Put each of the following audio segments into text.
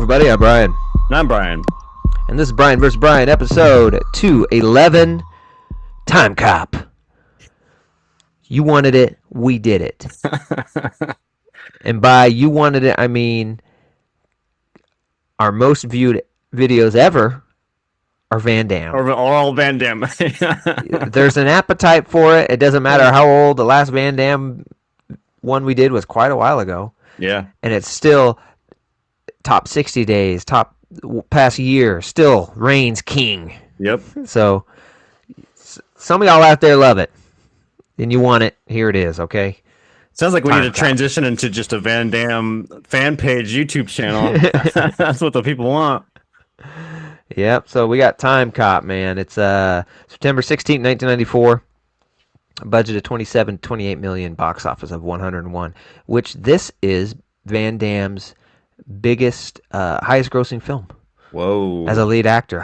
everybody. I'm Brian. And I'm Brian. And this is Brian vs. Brian, episode 211, Timecop. You wanted it, we did it. And by you wanted it, I mean our most viewed videos ever are Van Damme. Or all Van Damme. There's an appetite for it. It doesn't matter how old. The last Van Damme one we did was quite a while ago. Yeah. And it's still top 60 days, top past year, still reigns king. Yep. So some of y'all out there love it. And you want it. Here it is, okay? Sounds like we need to transition into just a Van Damme fan page YouTube channel. That's what the people want. Yep, so we got Timecop, man. It's September 16th, 1994. A budget of 28 million, box office of 101, which this is Van Damme's biggest, highest grossing film. Whoa. As a lead actor.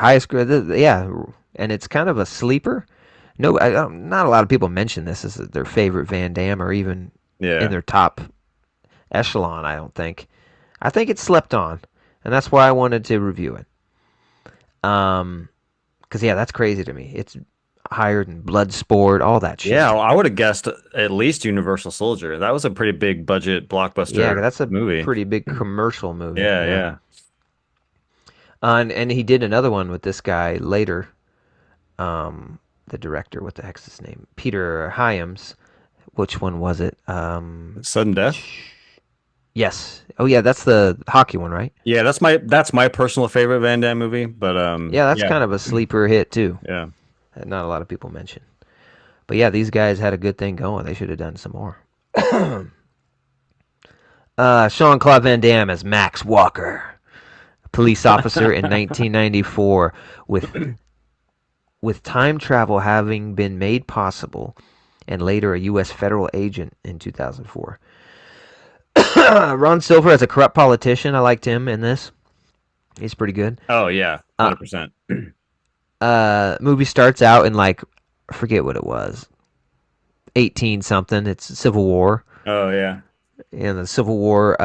Yeah, and it's kind of a sleeper. No, not a lot of people mention this as their favorite Van Damme or even in their top echelon, I don't think. I think it's slept on, and that's why I wanted to review it. Because, yeah, that's crazy to me. It's higher than Bloodsport, all that shit. Yeah, well, I would have guessed at least Universal Soldier. That was a pretty big budget blockbuster movie. Yeah, that's a pretty big commercial movie. Yeah. And he did another one with this guy later. The director, what the heck's his name? Peter Hyams. Which one was it? Sudden Death? Yes. Oh yeah, that's the hockey one, right? Yeah, that's my personal favorite Van Damme movie. But that's kind of a sleeper hit too. Yeah. That not a lot of people mention. But yeah, these guys had a good thing going. They should have done some more. Jean Claude Van Damme as Max Walker, a police officer in 1994, with time travel having been made possible, and later a U.S. federal agent in 2004. Ron Silver as a corrupt politician. I liked him in this. He's pretty good. Oh, yeah. 100%. Movie starts out in, like, I forget what it was. 18-something. It's Civil War. Oh, yeah. And the Civil War,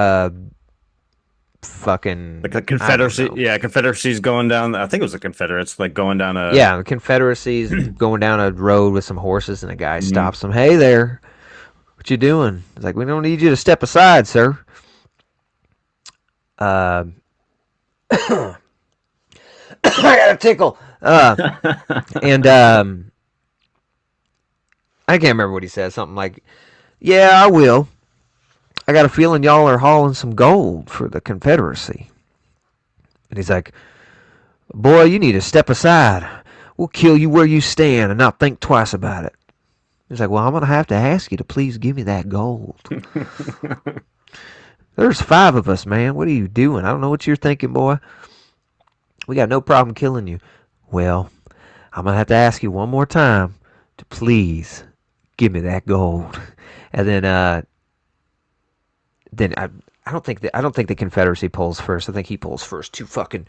fucking... Like the Confederacy. Yeah, Confederacy's going down... I think it was the Confederates, like, going down a... Yeah, the Confederacy's going down a road with some horses, and a guy stops them. Hey there, what you doing? He's like, we don't need you to step aside, sir. I got a tickle. And I can't remember what he says. Something like, yeah, I will. I got a feeling y'all are hauling some gold for the Confederacy. And he's like, boy, you need to step aside. We'll kill you where you stand and not think twice about it. He's like, well, I'm going to have to ask you to please give me that gold. There's 5 of us, man. What are you doing? I don't know what you're thinking, boy. We got no problem killing you. Well, I'm going to have to ask you one more time to please give me that gold. And then I don't think the Confederacy pulls first. I think he pulls first. 2 fucking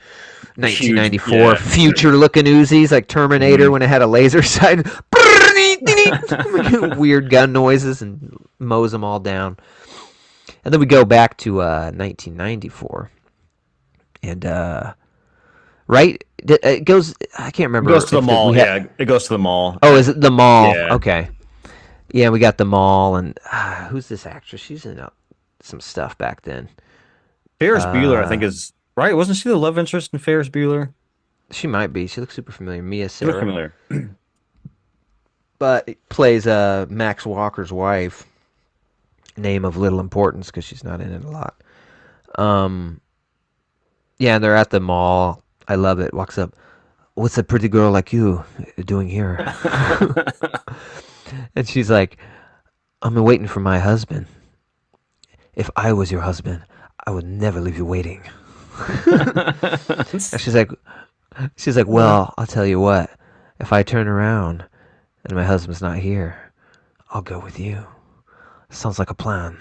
1994 future-looking Uzis like Terminator when it had a laser sight. Weird gun noises and mows them all down. And then we go back to 1994, and right, it goes. I can't remember. It goes to the mall. It goes to the mall. Oh, is it the mall? Yeah. Okay. Yeah, we got the mall, and who's this actress? She's in some stuff back then. Ferris Bueller, I think, is right. Wasn't she the love interest in Ferris Bueller? She might be. She looks super familiar. Mia She looks Sarah. familiar. But it plays Max Walker's wife. Name of little importance because she's not in it a lot. Yeah, and they're at the mall. I love it. Walks up. What's a pretty girl like you doing here? And she's like, I'm waiting for my husband. If I was your husband, I would never leave you waiting. And she's like, well, I'll tell you what. If I turn around and my husband's not here, I'll go with you. Sounds like a plan.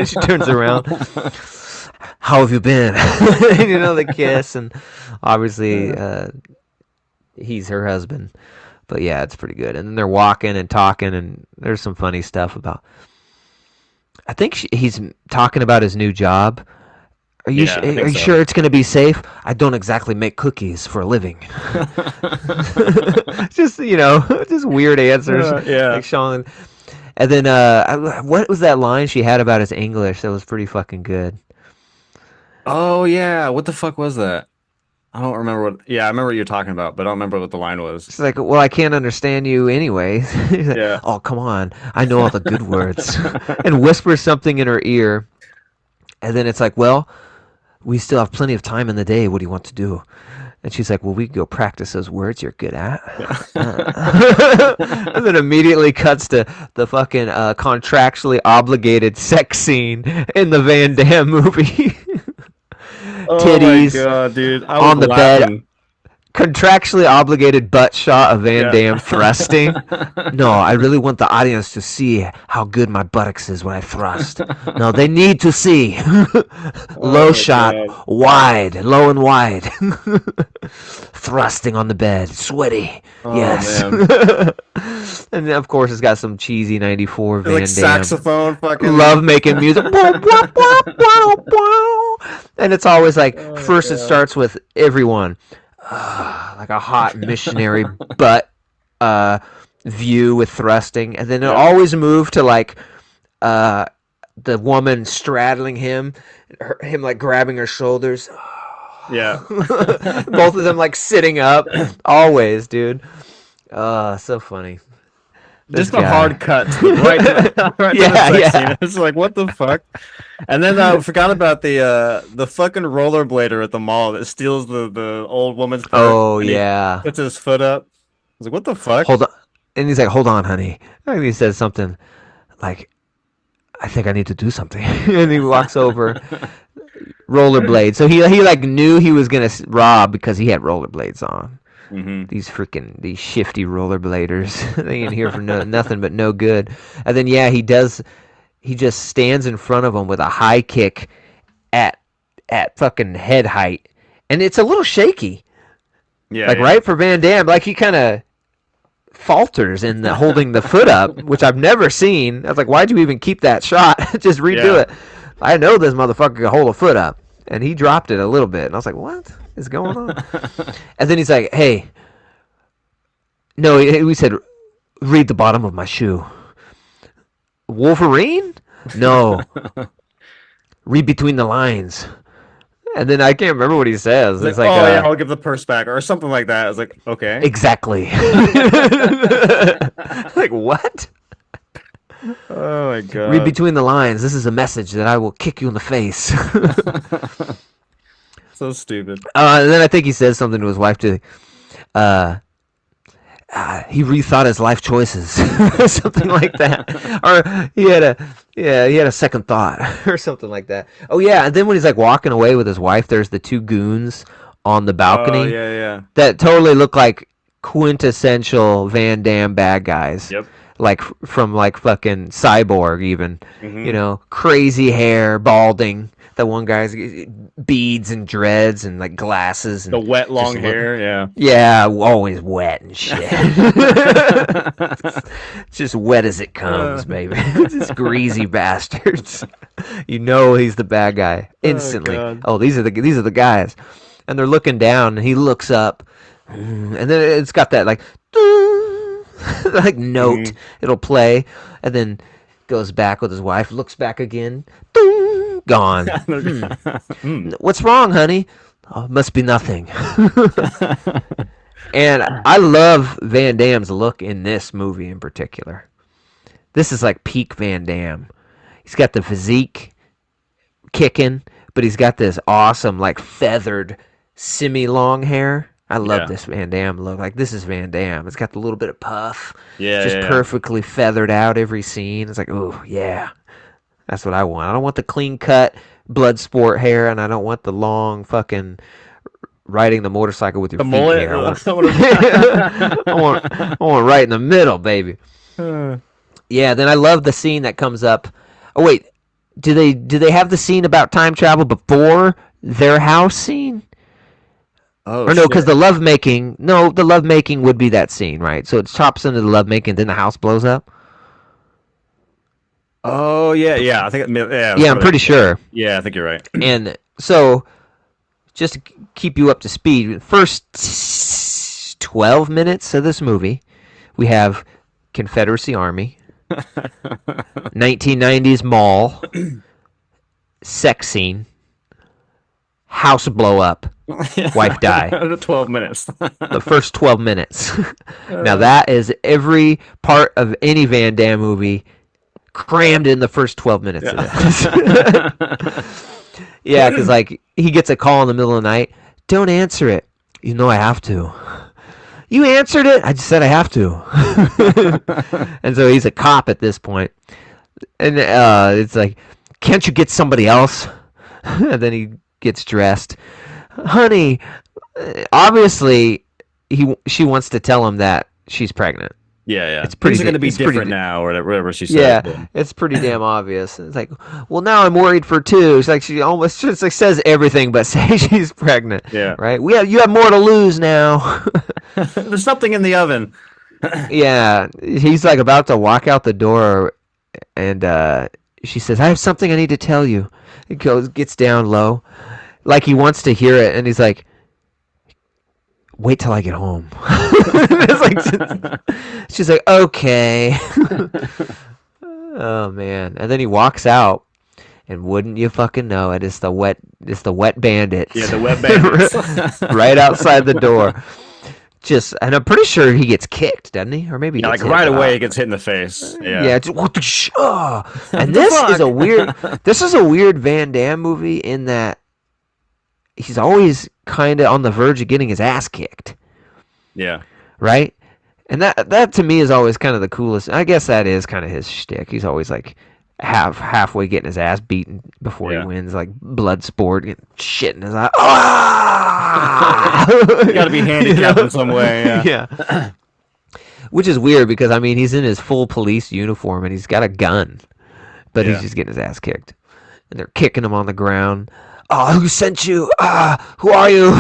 She turns around. How have you been? The kiss, and obviously he's her husband. But yeah, it's pretty good. And then they're walking and talking, and there's some funny stuff about. I think he's talking about his new job, Yeah, I are think you so. sure it's going to be safe? I don't exactly make cookies for a living. Just just weird answers Yeah. like Sean. And then what was that line she had about his English that was pretty fucking good? Oh yeah, what the fuck was that? I don't remember what. Yeah, I remember what you're talking about, but I don't remember what the line was. She's like, "Well, I can't understand you anyway." He's like, Yeah. "Oh, come on, I know all the good words," and whispers something in her ear. And then it's like, "Well, we still have plenty of time in the day. What do you want to do?" And she's like, "Well, we can go practice those words you're good at." And then immediately cuts to the fucking contractually obligated sex scene in the Van Damme movie. Oh my Titties God, dude. I was on the bed, laughing. contractually obligated butt shot of Van Yeah. Damme thrusting. No, I really want the audience to see how good my buttocks is when I thrust. No, they need to see. Oh Low my shot, God. wide, low and wide. Thrusting on the bed, sweaty. Oh Yes. man. And then, of course, it's got some cheesy 94 It's like Van Damme saxophone fucking. love making music. And it's always like, Oh first it God. starts with everyone like a hot missionary butt view with thrusting, and then it Yep. always moved to like uh, the woman straddling him, him like grabbing her shoulders. Yeah. Both of them like sitting up, always, dude. So funny. This Just a guy. hard cut to the right to the, right to the Yeah, sex yeah. scene. It's like what the fuck? And then I forgot about the fucking rollerblader at the mall that steals the old woman's purse Oh and he yeah. puts his foot up. I was like, what the fuck? Hold on. And he's like, "Hold on, honey." And he says something like, "I think I need to do something." And he walks over, rollerblades. So he like knew he was gonna rob because he had rollerblades on. Hmm. These shifty rollerbladers. They ain't here for nothing but no good. And then yeah, he does. He just stands in front of him with a high kick at fucking head height, and it's a little shaky. Yeah, Like yeah. right for Van Damme, like he kind of falters in the holding the foot up, which I've never seen. I was like, why'd you even keep that shot? Just redo Yeah. it. I know this motherfucker can hold a foot up, and he dropped it a little bit, and I was like, what is going on? And then he's like, hey, no, we said, read the bottom of my shoe. Wolverine? No, read between the lines. And then I can't remember what he says. It's like, It's like, oh yeah, I'll give the purse back or something like that. I was like, okay. exactly. Like, what? Oh my Read God. between the lines. This is a message that I will kick you in the face. So stupid. And then I think he says something to his wife too. Uh, he rethought his life choices, something like that, or he had a second thought, or something like that. Oh yeah, and then when he's like walking away with his wife, there's the two goons on the Oh balcony yeah, yeah. that totally look like quintessential Van Damme bad guys. Yep. Like from like fucking Cyborg even, Hmm. crazy hair, balding. That one guy's beads and dreads and like glasses The and wet long just look, hair, yeah. yeah, always wet and shit. It's just wet as it comes, baby. Just greasy bastards. You know he's the bad guy Oh instantly. God. Oh, these are the guys, and they're looking down, and he looks up, and then it's got that like like note. Hmm. It'll play, and then goes back with his wife, looks back again, ding, gone. Mm. What's wrong, honey? Oh, must be nothing. And I love Van Damme's look in this movie in particular. This is like peak Van Damme. He's got the physique kicking, but he's got this awesome, like feathered, semi-long hair. I love Yeah. this Van Damme look. Like this is Van Damme. It's got the little bit of puff, Yeah, just yeah, yeah. perfectly feathered out every scene. It's like, oh yeah, that's what I want. I don't want the clean cut blood sport hair, and I don't want the long fucking riding the motorcycle with your The feet mullet. hair. I want right in the middle, baby. Yeah. Then I love the scene that comes up. Oh wait, do they have the scene about time travel before their house scene? Oh Or no, because shit. the lovemaking. No, the lovemaking would be that scene, right? So it chops into the lovemaking, then the house blows up. Oh yeah. I think yeah. Yeah, I'm pretty sure. Yeah, I think you're right. And so, just to keep you up to speed, first 12 minutes of this movie, we have Confederacy Army, 1990s mall, sex scene, house blow up, wife die. 12 minutes. The first 12 minutes. Now that is every part of any Van Damme movie crammed in the first 12 minutes of this. Yeah, because like he gets a call in the middle of the night. Don't answer it. You know I have to. You answered it? I just said I have to. And so he's a cop at this point. And it's like, can't you get somebody else? And then he gets dressed. Honey, obviously she wants to tell him that she's pregnant. Yeah. It's pretty. Things are going to be it's different pretty, now, or whatever she Yeah, said. it's pretty damn obvious. It's like, well, now I'm worried for two. It's like she almost just like says everything but say she's pregnant. Yeah. Right. You have more to lose now. There's something in the oven. Yeah. He's like about to walk out the door, and she says, "I have something I need to tell you." He gets down low, like he wants to hear it, and he's like, wait till I get home. It's like, she's like, okay. Oh man. And then he walks out, and wouldn't you fucking know it, it's the wet bandits. Yeah, the wet bandits. Right outside the door. And I'm pretty sure he gets kicked, doesn't he? Or maybe he Yeah, gets like right away he gets hit in the face. Yeah. what the and this is a weird Van Damme movie in that he's always kind of on the verge of getting his ass kicked. Yeah. Right? And that to me is always kind of the coolest. I guess that is kind of his shtick. He's always like halfway getting his ass beaten before he wins, like blood sport, getting shit in his eye. Ah! You got to be handicapped in some way. Yeah. Which is weird because I mean he's in his full police uniform and he's got a gun, but he's just getting his ass kicked, and they're kicking him on the ground. Oh, who sent you? Who are you?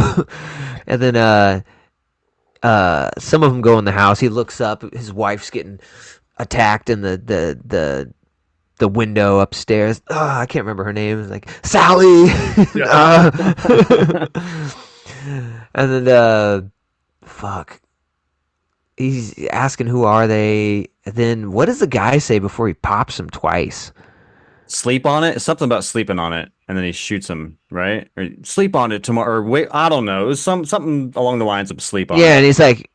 And then some of them go in the house. He looks up. His wife's getting attacked in the window upstairs. I can't remember her name. It's like Sally. And then fuck. He's asking who are they. And then what does the guy say before he pops him twice? Sleep on it. It's something about sleeping on it, and then he shoots him. Right? Or sleep on it tomorrow. Or wait, I don't know. It was something along the lines of sleep on it. Yeah, and he's like,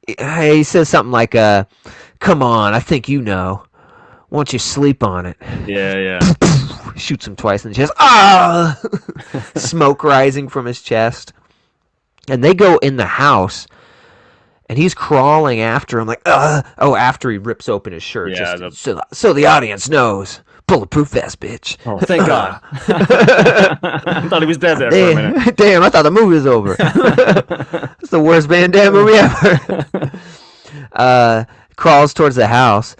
he says something like, "Come on, I think you know. Why don't you sleep on it?" Yeah. Shoots him twice in the chest. Ah! Smoke rising from his chest. And they go in the house, and he's crawling after him like, after he rips open his shirt. Yeah, so the audience knows. Bulletproof vest, bitch. Oh, thank God. I thought he was dead there for a minute. Damn, I thought the movie was over. It's the worst Van Damme movie ever. Crawls towards the house,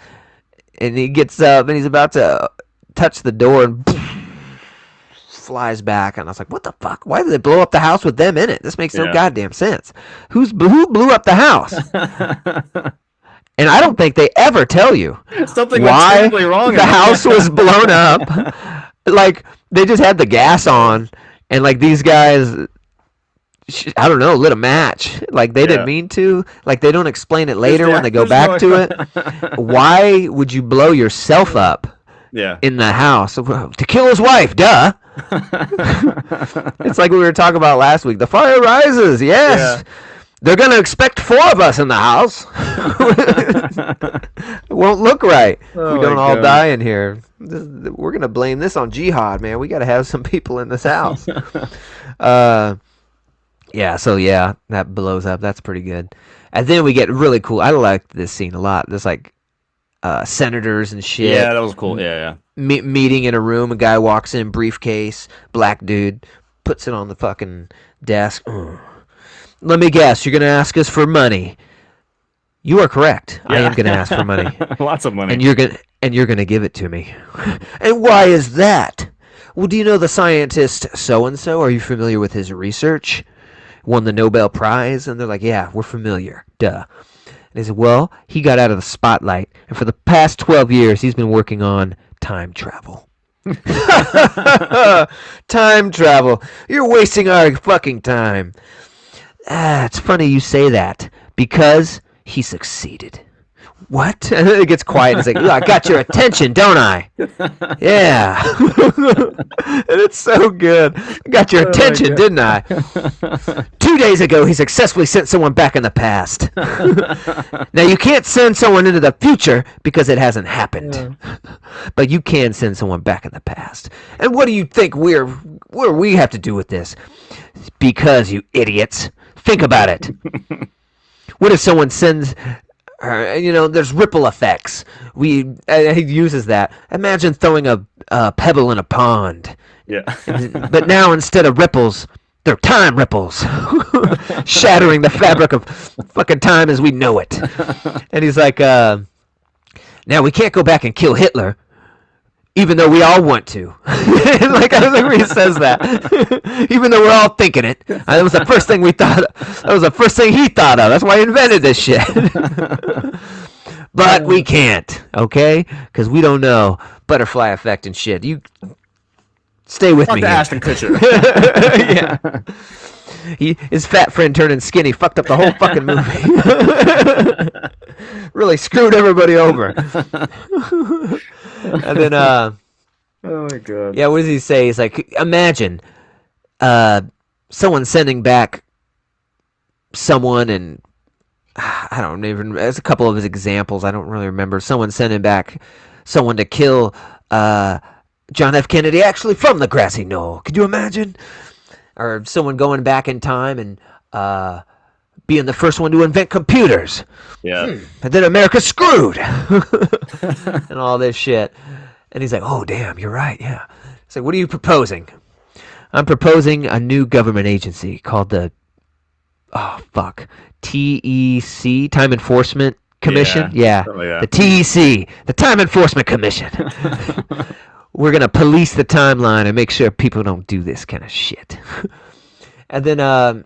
and he gets up, and he's about to touch the door, and flies back. And I was like, what the fuck? Why did they blow up the house with them in it? This makes no goddamn sense. Who blew up the house? And I don't think they ever tell you something why went terribly wrong. The house was blown up. Like they just had the gas on, and like these guys, I don't know, lit a match. Like they didn't mean to. Like they don't explain it later when they go back to it. Why would you blow yourself up? Yeah. In the house to kill his wife, duh. It's like we were talking about last week. The fire rises. Yes. Yeah. They're going to expect 4 of us in the house. It won't look right. We don't all die in here. We're going to blame this on jihad, man. We got to have some people in this house. That blows up. That's pretty good. And then we get really cool. I liked this scene a lot. There's like senators and shit. Yeah, that was cool. Yeah. Meeting in a room. A guy walks in, briefcase, black dude, puts it on the fucking desk. Let me guess, you're going to ask us for money. You are correct. Yeah. I am going to ask for money. Lots of money. And you're going to give it to me. And why is that? Well, do you know the scientist so-and-so? Are you familiar with his research? Won the Nobel Prize? And they're like, yeah, we're familiar. Duh. And he said, well, he got out of the spotlight, and for the past 12 years, he's been working on time travel. Time travel. You're wasting our fucking time. It's funny you say that, because he succeeded. What? And then it gets quiet. It's like, I got your attention, don't I? Yeah. And it's so good. I got your attention, didn't I? 2 days ago, he successfully sent someone back in the past. Now, you can't send someone into the future because it hasn't happened. Yeah. But you can send someone back in the past. And what do you think what do we have to do with this? Because, you idiots. Think about it. What if someone sends... there's ripple effects. He uses that. Imagine throwing a pebble in a pond. Yeah. But now instead of ripples, they're time ripples, shattering the fabric of fucking time as we know it. And he's like, now we can't go back and kill Hitler, even though we all want to. Like, I don't think he says that. Even though we're all thinking it. That was the first thing we thought of. That was the first thing he thought of. That's why he invented this shit. But we can't, okay? Because we don't know butterfly effect and shit. You stay with me. Fuck Ashton Kutcher. Yeah. His fat friend turning skinny fucked up the whole fucking movie. Really screwed everybody over. And then, oh my god. Yeah, what does he say? He's like, imagine someone sending back someone, and I don't even, there's a couple of his examples, I don't really remember. Someone sending back someone to kill John F. Kennedy, actually from the grassy knoll. Could you imagine? Or someone going back in time and being the first one to invent computers. Yeah. And then America's screwed. And all this shit. And he's like, oh, damn, you're right, yeah. It's like, what are you proposing? I'm proposing a new government agency called the, TEC, Time Enforcement Commission? Yeah. The TEC, the Time Enforcement Commission. We're going to police the timeline and make sure people don't do this kind of shit. And then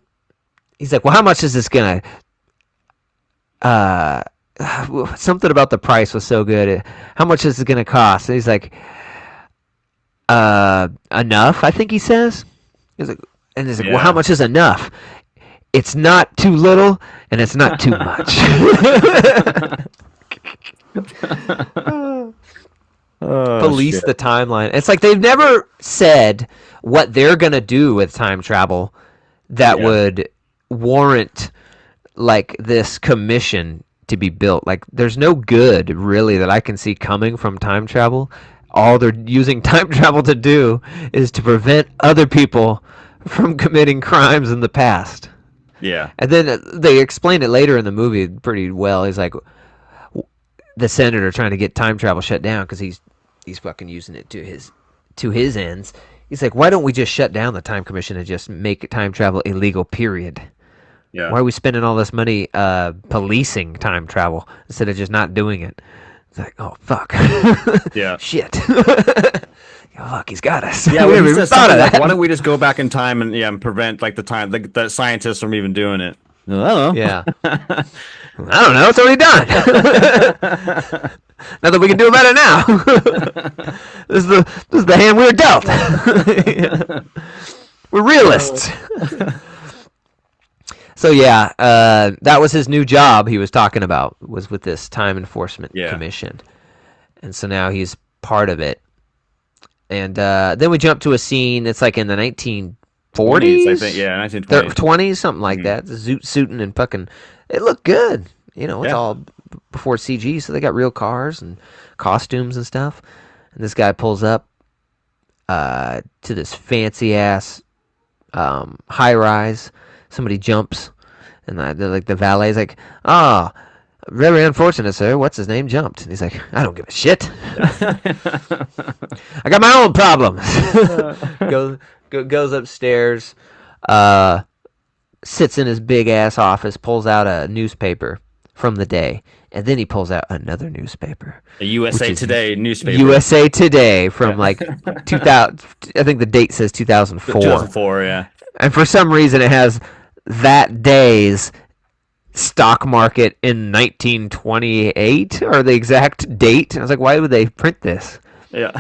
he's like, well, how much is this going to... something about the price was so good. How much is it going to cost? And he's like, enough, I think he says. He's like, well, how much is enough? It's not too little, and it's not too much. Police the timeline. It's like they've never said what they're going to do with time travel that would warrant like this commission to be built. Like, there's no good really that I can see coming from time travel. All they're using time travel to do is to prevent other people from committing crimes in the past. Yeah. And then they explain it later in the movie pretty well. He's like, the senator trying to get time travel shut down because he's fucking using it to his ends. He's like, why don't we just shut down the time commission and just make time travel illegal, period? Yeah. Why are we spending all this money policing time travel instead of just not doing it? It's like, oh, fuck. Yeah. Shit. Fuck, he's got us. Yeah, we well, never even thought of that. Like, why don't we just go back in time and prevent like the scientists from even doing it? I don't know. Yeah. I don't know. It's already done. Nothing we can do about it now. This is the hand we were dealt. We're realists. So yeah, that was his new job he was talking about, was with this Time Enforcement Commission. And so now he's part of it. And then we jump to a scene, it's like in the 1940s? I think, yeah, 1920s. 20s, something like that. The suiting and fucking, it looked good. You know, it's all before CG, so they got real cars and costumes and stuff. And this guy pulls up to this fancy-ass high-rise. Somebody jumps, and the valet's like, oh, very unfortunate, sir. What's his name? Jumped. And he's like, I don't give a shit. I got my own problems. Goes upstairs, sits in his big-ass office, pulls out a newspaper from the day, and then he pulls out another newspaper. A USA Today newspaper. USA Today from like 2000, I think the date says 2004. 2004, yeah. And for some reason it has that day's stock market in 1928 or the exact date. I was like, why would they print this? Yeah.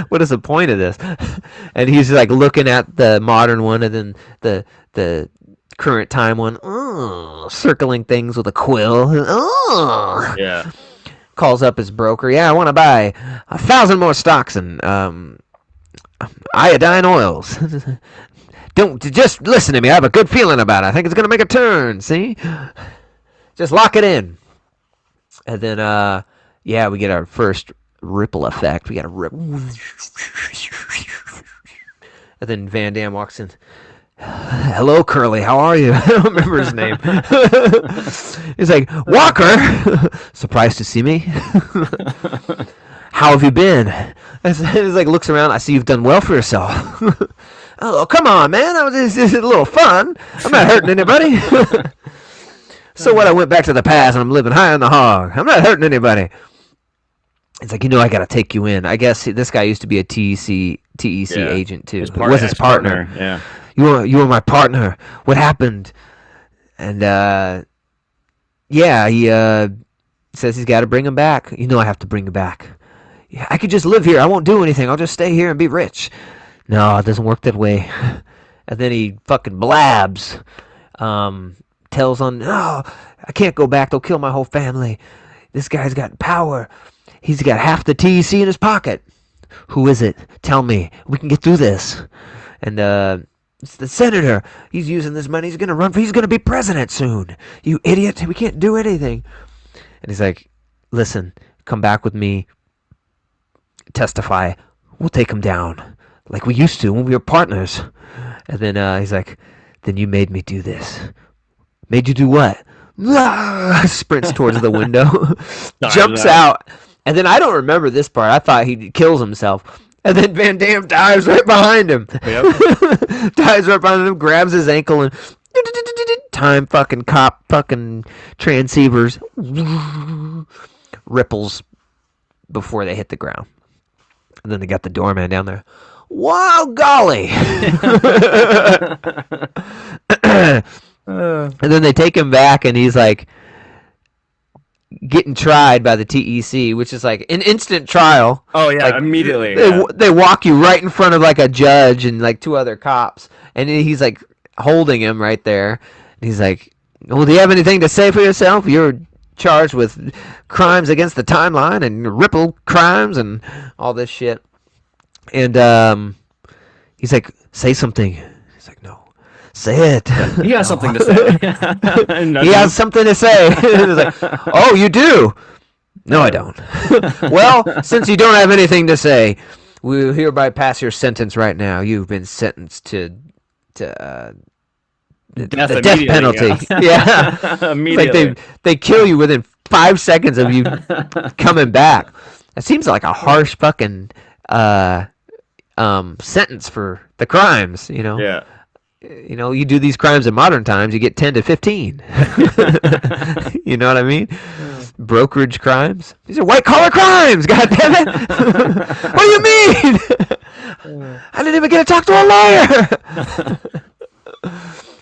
What is the point of this? And he's like looking at the modern one and then the current time one, circling things with a quill. Yeah. Calls up his broker. Yeah, I want to buy 1,000 more stocks and iodine oils. Don't just listen to me. I have a good feeling about it. I think it's gonna make a turn. See, just lock it in, and then yeah, we get our first ripple effect. We got a ripple, and then Van Damme walks in. Hello, Curly. How are you? I don't remember his name. He's like, Walker. Surprised to see me. How have you been? He's like, looks around. I see you've done well for yourself. Oh, come on, man. This is a little fun. I'm not hurting anybody. So what? I went back to the past and I'm living high on the hog. I'm not hurting anybody. It's like, I got to take you in. I guess this guy used to be a TEC agent too. It was his partner. Yeah. You were my partner. What happened? And yeah, he says he's got to bring him back. I have to bring him back. Yeah, I could just live here. I won't do anything. I'll just stay here and be rich. No, it doesn't work that way. And then he fucking blabs. Tells on, no, I can't go back. They'll kill my whole family. This guy's got power. He's got half the TEC in his pocket. Who is it? Tell me. We can get through this. And it's the senator. He's using this money. He's going to be president soon. You idiot. We can't do anything. And he's like, listen, come back with me. Testify. We'll take him down. Like we used to when we were partners. And then he's like, then you made me do this. Made you do what? Sprints towards the window. Jumps out. And then I don't remember this part. I thought he kills himself. And then Van Damme dives right behind him. Yep. Dives right behind him, grabs his ankle, and time fucking cop fucking transceivers. Ripples before they hit the ground. And then they got the doorman down there. Wow, golly! And then they take him back, and he's like getting tried by the TEC, which is like an instant trial. Oh yeah, like, immediately. They walk you right in front of like a judge and like two other cops, and he's like holding him right there. And he's like, "Well, do you have anything to say for yourself? You're charged with crimes against the timeline and Ripple crimes and all this shit." And he's like, "Say something." He's like, "No, say it." He has something to say. He has something to say. He's like, "Oh, you do?" "No, I don't." "Well, since you don't have anything to say, we hereby pass your sentence right now. You've been sentenced to the death penalty." Yeah. Immediately. Like they kill you within 5 seconds of you coming back. That seems like a harsh fucking sentence for the crimes, Yeah. You do these crimes in modern times, you get 10 to 15. You know what I mean? Brokerage crimes. These are white collar crimes. God damn it! What do you mean? I didn't even get to talk to a lawyer.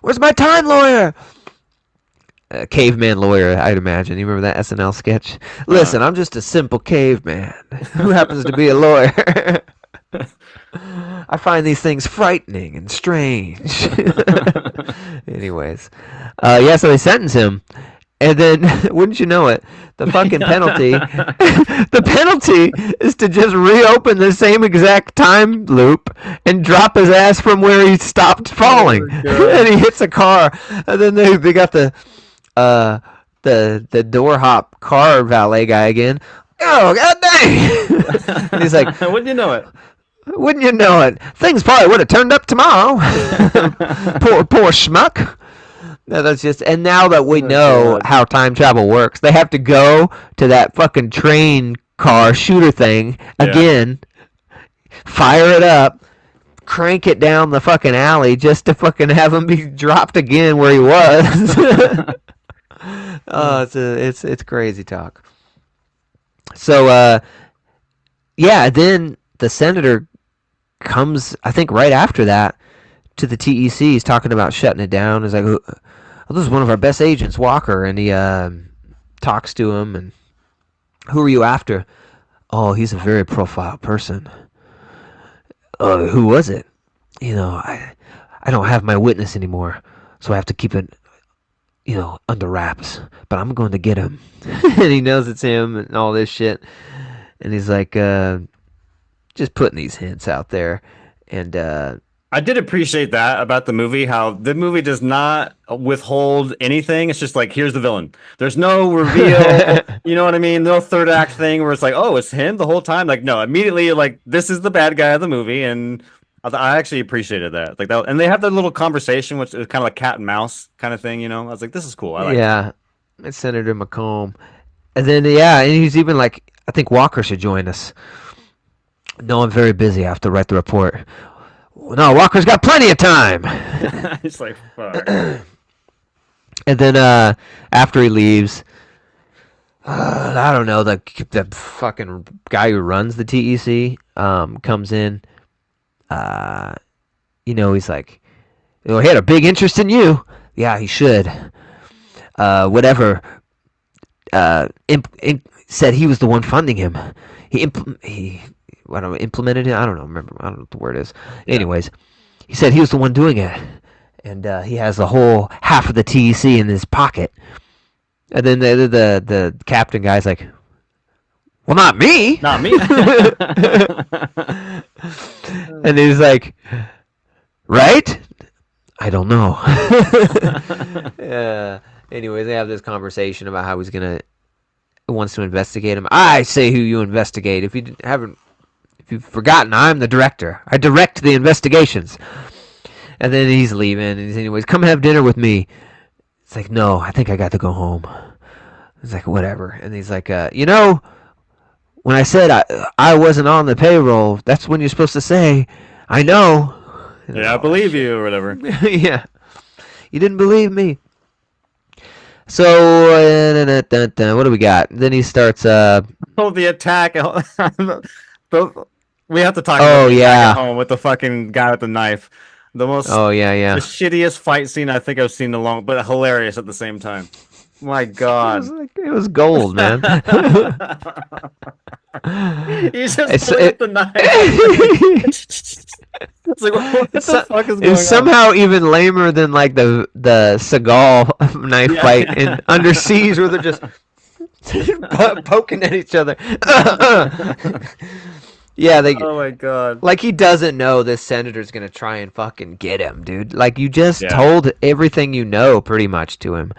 Where's my time lawyer? Caveman lawyer, I'd imagine. You remember that SNL sketch? Listen, I'm just a simple caveman who happens to be a lawyer. I find these things frightening and strange. Anyways. Yeah, so they sentence him. And then, wouldn't you know it, the fucking penalty, the penalty is to just reopen the same exact time loop and drop his ass from where he stopped falling. And he hits a car. And then they got the door hop car valet guy again. Oh, god dang! And he's like, wouldn't you know it? Wouldn't you know it? Things probably would have turned up tomorrow. poor schmuck. No, that's just, and now that we know how time travel works, they have to go to that fucking train car shooter thing again, fire it up, crank it down the fucking alley just to fucking have him be dropped again where he was. Oh, it's crazy talk. So, yeah, then the senator comes, I think, right after that to the TEC. He's talking about shutting it down. He's like, oh, this is one of our best agents, Walker, and he talks to him, and who are you after? Oh, he's a very profile person. Who was it? I don't have my witness anymore, so I have to keep it, under wraps. But I'm going to get him, and he knows it's him and all this shit. And he's like, just putting these hints out there, and I did appreciate that about the movie, how the movie does not withhold anything. It's just like, here's the villain. There's no reveal. You know what I mean? No third act thing where it's like, oh, it's him the whole time. Like, no, immediately, like, this is the bad guy of the movie. And I actually appreciated that. Like that, and they have their little conversation, which is kind of like cat and mouse kind of thing. I was like, this is cool. I like it. yeah, it's Senator McComb. And then yeah, and he's even like, I think Walker should join us. No, I'm very busy. I have to write the report. No, Walker's got plenty of time. It's like, fuck. And then after he leaves, I don't know, the fucking guy who runs the TEC comes in. He's like, he had a big interest in you. Yeah, he should. Whatever. Said he was the one funding him. He I don't know, implemented it. I don't know. Remember? I don't know what the word is. Yeah. Anyways, he said he was the one doing it, and he has the whole half of the TEC in his pocket. And then the captain guy's like, "Well, not me." Not me. And he's like, "Right? I don't know." Anyways, they have this conversation about how wants to investigate him. I say who you investigate. If you've forgotten, I'm the director. I direct the investigations. And then he's leaving, and he's anyways, come have dinner with me. It's like, no, I think I got to go home. It's like, whatever. And he's like, when I said I wasn't on the payroll, that's when you're supposed to say, I know. Yeah, I believe you, or whatever. Yeah. You didn't believe me. So, what do we got? Then he starts, Oh, the attack. We have to talk Oh, about the yeah. attack at home with the fucking guy with the knife. The most, oh, yeah, the yeah. shittiest fight scene I think I've seen in a long, but hilarious at the same time. My God. It was gold, man. He's just It's, pulling it, up the knife. It's like, what the fuck is going it's somehow even lamer than like the Seagal knife Yeah. fight in Under Siege, where they're just poking at each other. Yeah, on? Oh my God. like he doesn't know this senator's gonna try and fucking get him, dude. Like you just Yeah. told everything you know pretty much to him,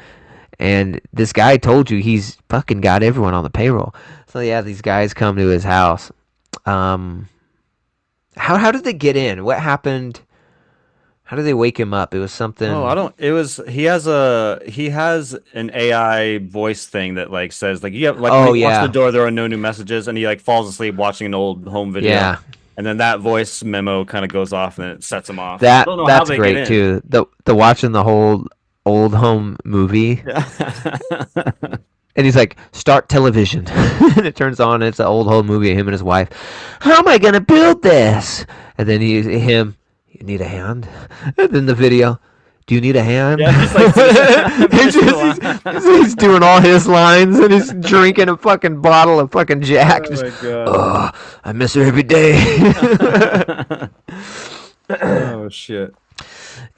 and this guy told you he's fucking got everyone on the payroll. So yeah, these guys come to his house. How did they get in? What happened? How did they wake him up? It was something. Oh, I don't. He has an AI voice thing that like says like you have like Oh when he walks yeah, the door, there are no new messages, and he like falls asleep watching an old home video, yeah. and then that voice memo kind of goes off and it sets him off. I don't know how That's they great get in. too. The watching the whole old home movie, Yeah. and he's like, "Start television," and it turns on. And it's an old home movie of him and his wife. How am I gonna build this? And then him. You need a hand? And then the video. Do you need a hand? Yeah, he's like he's doing all his lines and he's drinking a fucking bottle of fucking Jack. Oh Just, my God. oh, I miss her every day. Oh shit.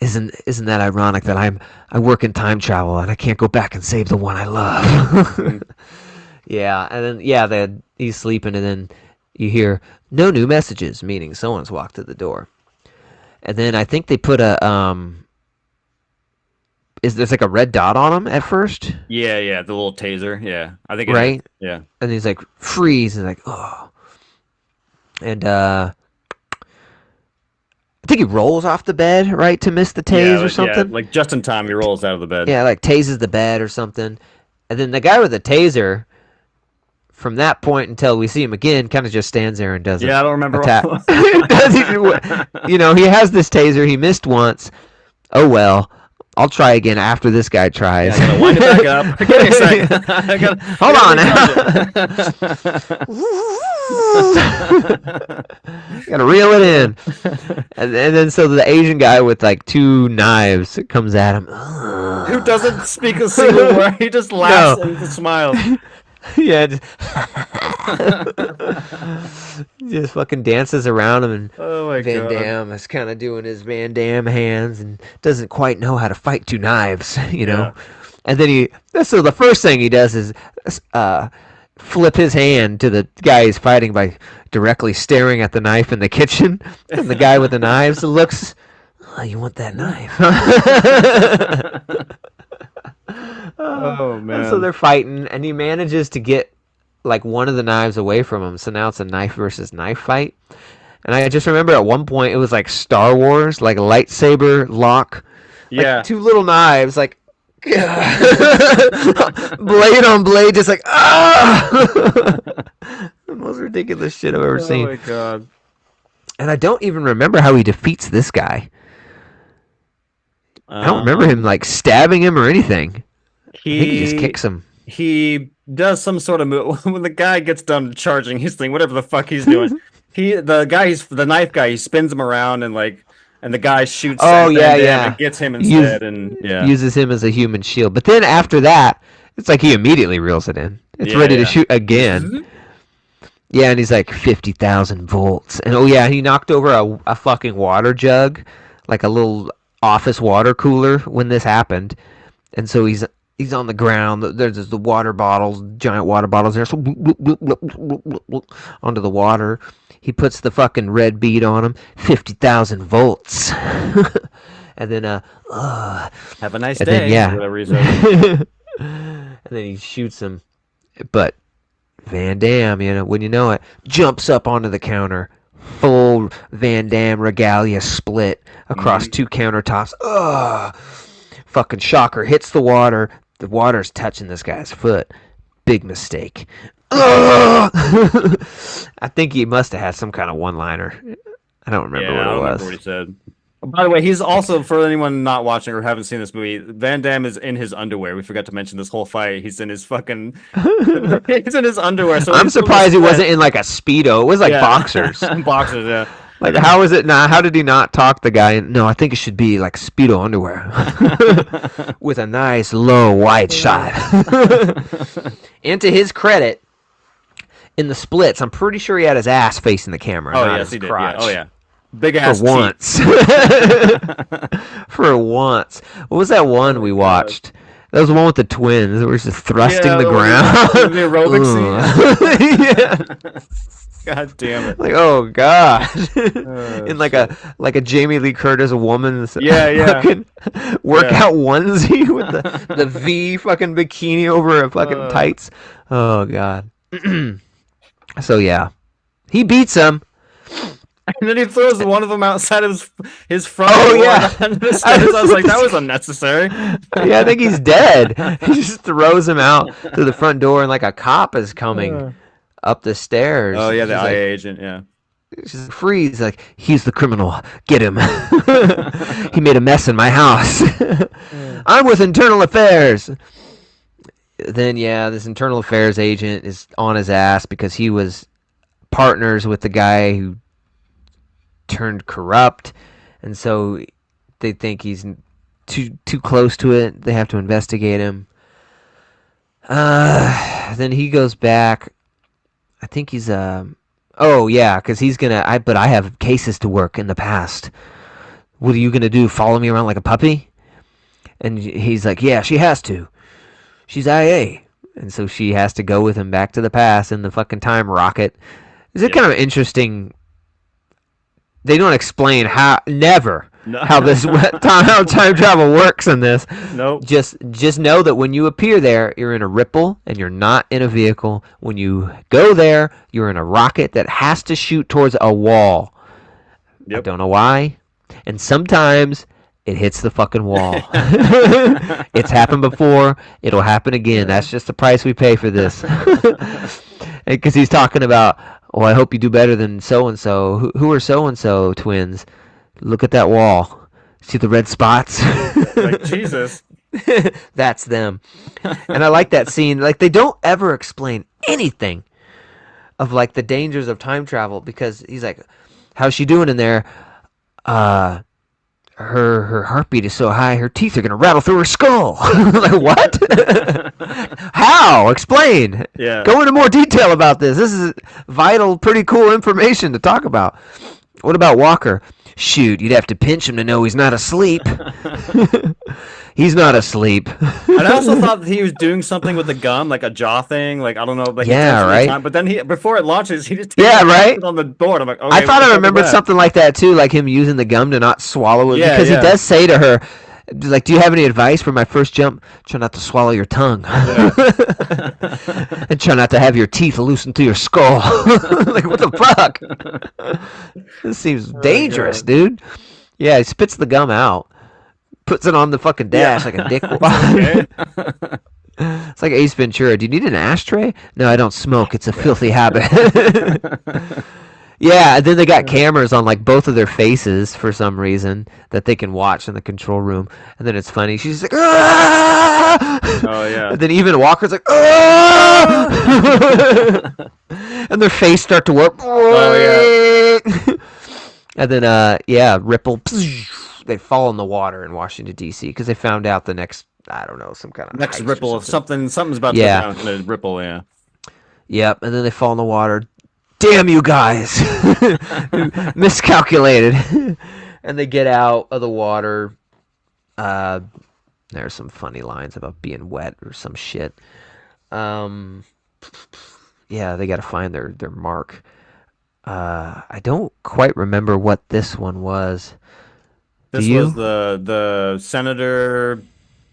Isn't that ironic that I work in time travel and I can't go back and save the one I love? Yeah, and then he's sleeping and then you hear no new messages, meaning someone's walked to the door. And then I think they put a there's like a red dot on him at first, Yeah, the little taser. Yeah, I think right? Yeah. And he's like freeze and like oh, and I think he rolls off the bed right to miss the tase or something. Yeah, like just in time, he rolls out of the bed. Yeah, like tases the bed or something. And then the guy with the taser, from that point until we see him again, kind of just stands there and doesn't Yeah, I don't remember. attack. He has this taser. He missed once. Oh well. I'll try again after this guy tries. Yeah, I gotta wind it back up. Give me a second. Hold on. Gotta reel it in. And then so the Asian guy with like 2 knives comes at him. Who doesn't speak a single word? He just laughs and smiles. Yeah, just fucking dances around him, and Oh my Van God. Damme is kind of doing his Van Damme hands and doesn't quite know how to fight 2 knives, you know. Yeah. And then so the first thing he does is flip his hand to the guy he's fighting by directly staring at the knife in the kitchen, and the guy with the knives looks, oh, you want that knife? Oh man. And so they're fighting, and he manages to get like one of the knives away from him. So now it's a knife versus knife fight. And I just remember at one point it was like Star Wars, like lightsaber lock, Yeah. like 2 little knives, like blade on blade, just like the most ridiculous shit I've ever seen. Oh my God. And I don't even remember how he defeats this guy. I don't remember him like stabbing him or anything. I think he just kicks him. He does some sort of move when the guy gets done charging his thing, whatever the fuck he's doing. The knife guy, he spins him around and the guy shoots. Oh yeah, and gets him instead, and uses him as a human shield. But then after that, it's like he immediately reels it in. It's ready to shoot again. Yeah, and he's like 50,000 volts, and he knocked over a fucking water jug, like a little office water cooler when this happened, and so he's on the ground. There's the water bottles, giant water bottles there, so onto the water. He puts the fucking red bead on him, 50,000 volts, and then have a nice day. Then, whatever he says. And then he shoots him, but Van Damme, when you know it, jumps up onto the counter, full Van Damme regalia split across 2 countertops. Fucking shocker, hits the water. The water's touching this guy's foot. Big mistake. I think he must have had some kind of one-liner. I don't remember what it was. I don't remember what he said. By the way, he's also, for anyone not watching or haven't seen this movie, Van Damme is in his underwear. We forgot to mention this whole fight. He's in his fucking... he's in his underwear. So I'm surprised he wasn't in like a Speedo. It was like boxers. Boxers, yeah. Like, how is it not? How did he not talk the guy? No, I think it should be like Speedo underwear with a nice low wide shot. And to his credit, in the splits, I'm pretty sure he had his ass facing the camera. Oh, not yes, his he did. crotch. Yeah. Oh, yeah. Big ass for once. For once. What was that one we watched? That was the one with the twins that were just thrusting the ground. The aerobic scene. Yeah. God damn it! Like, oh god! In like a Jamie Lee Curtis woman's fucking workout onesie with the V fucking bikini over a fucking tights. Oh god! So yeah, he beats him. And then he throws one of them outside of his front door. I was like, that was unnecessary. Yeah, I think he's dead. He just throws him out through the front door, and like a cop is coming up the stairs. Oh yeah, the IA agent. Yeah. She's like, freeze! Like, he's the criminal. Get him. He made a mess in my house. I'm with Internal Affairs. Then this Internal Affairs agent is on his ass because he was partners with the guy who turned corrupt, and so they think he's too close to it. They have to investigate him. Then he goes back. I think he's because he's gonna. But I have cases to work in the past. What are you gonna do? Follow me around like a puppy? And he's like, yeah, she has to. She's IA, and so she has to go with him back to the past in the fucking time rocket. Is it kind of interesting? They don't explain how this how time travel works in this. Nope. Just know that when you appear there, you're in a ripple and you're not in a vehicle. When you go there, you're in a rocket that has to shoot towards a wall. Yep. I don't know why. And sometimes it hits the fucking wall. It's happened before. It'll happen again. That's just the price we pay for this. Because he's talking about, I hope you do better than so-and-so. Who are so-and-so twins? Look at that wall. See the red spots? Like, Jesus. That's them. And I like that scene. Like, they don't ever explain anything of like the dangers of time travel, because he's like, how's she doing in there? Her heartbeat is so high, her teeth are gonna rattle through her skull. Like, what? How? Explain. Yeah. Go into more detail about this. This is vital, pretty cool information to talk about. What about Walker? Shoot, you'd have to pinch him to know he's not asleep. He's not asleep. And I also thought that he was doing something with the gum, like a jaw thing. Like, I don't know. Like, Yeah, right. But then before it launches, he just takes Yeah, it right. on the board. I'm like, okay. I thought I what's up with remembered that? something like that too, like him using the gum to not swallow it, Yeah, because yeah. he does say to her, like, do you have any advice for my first jump? Try not to swallow your tongue. Yeah. And try not to have your teeth loosen through your skull. Like, what the fuck? This seems dangerous, God. dude. Yeah, he spits the gum out, puts it on the fucking dash like a dickwad. Okay. It's like Ace Ventura. Do you need an ashtray? No, I don't smoke. It's a filthy habit. Yeah, and then they got cameras on like both of their faces for some reason that they can watch in the control room. And then it's funny. She's like, "Ah!" Oh, yeah. And then even Walker's like, "Ah!" And their face start to work. Oh, And then, yeah, Ripple, they fall in the water in Washington, D.C. because they found out the next, I don't know, some kind of Next heist or ripple of something's about to Yeah. go down in a ripple. Yeah. Yep, and then they fall in the water. Damn you guys! Miscalculated. And they get out of the water. There's some funny lines about being wet or some shit. Yeah, they got to find their mark. I don't quite remember what this one was. This Do you? was the senator.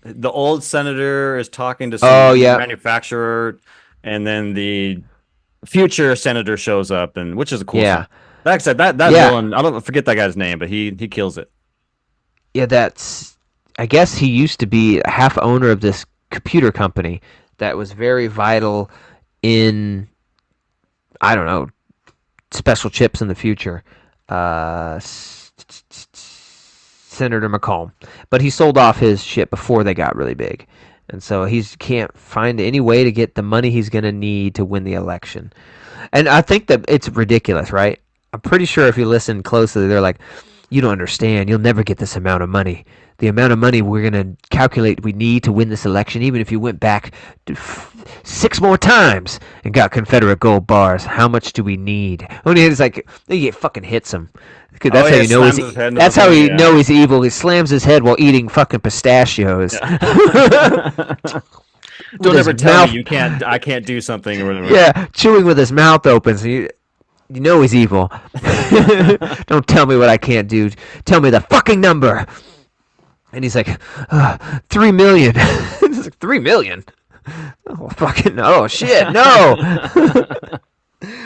The old senator is talking to Oh, some yeah. manufacturer, and then the future senator shows up, and which is a cool Yeah. scene. Like I said, that Yeah. villain, I don't forget that guy's name, but he kills it. Yeah, that's. I guess he used to be a half owner of this computer company that was very vital in, I don't know, special chips in the future. Senator McComb. But he sold off his shit before they got really big. And so he can't find any way to get the money he's going to need to win the election. And I think that it's ridiculous, right? I'm pretty sure if you listen closely, they're like, you don't understand. You'll never get this amount of money. The amount of money we're going to calculate we need to win this election, even if you went back to 6 more times and got Confederate gold bars, how much do we need? Only it's like, he fucking hits him. That's Oh, how yeah, you know slams his head into that's the how thing, you yeah. know he's evil. He slams his head while eating fucking pistachios. Don't his ever tell mouth- me I can't do something or whatever. Yeah, chewing with his mouth open. So you know he's evil. Don't tell me what I can't do. Tell me the fucking number. And he's like, 3 million. It's like, 3 million? Oh, fucking, oh, shit, no.